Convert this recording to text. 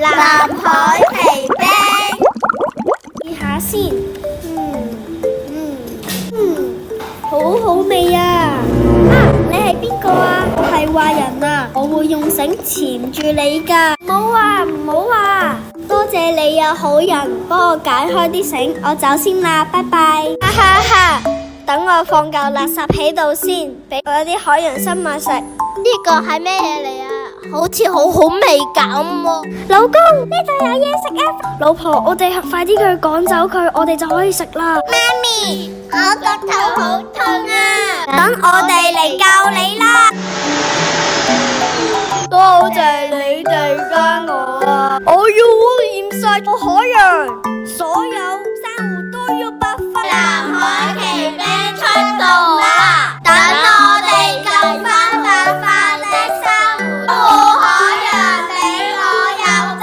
藍海皮冰，試下先。好好味啊！你係邊個啊？我係壞人啊！我會用繩纏住你㗎。唔好啊，唔好啊！多謝你啊，好人，幫我解開啲繩，我走先啦，拜拜。哈哈哈！等我放嚿垃圾喺度先，俾我啲海洋生物食。呢個係咩嘢嚟啊？好似好好味咁喎。老公，呢度有嘢食啊！老婆，我哋快啲去趕走佢，我哋就可以食啦。媽咪，我個頭好痛啊！等我哋嚟救你啦！多謝你哋幫我啊！我要污染晒個海洋。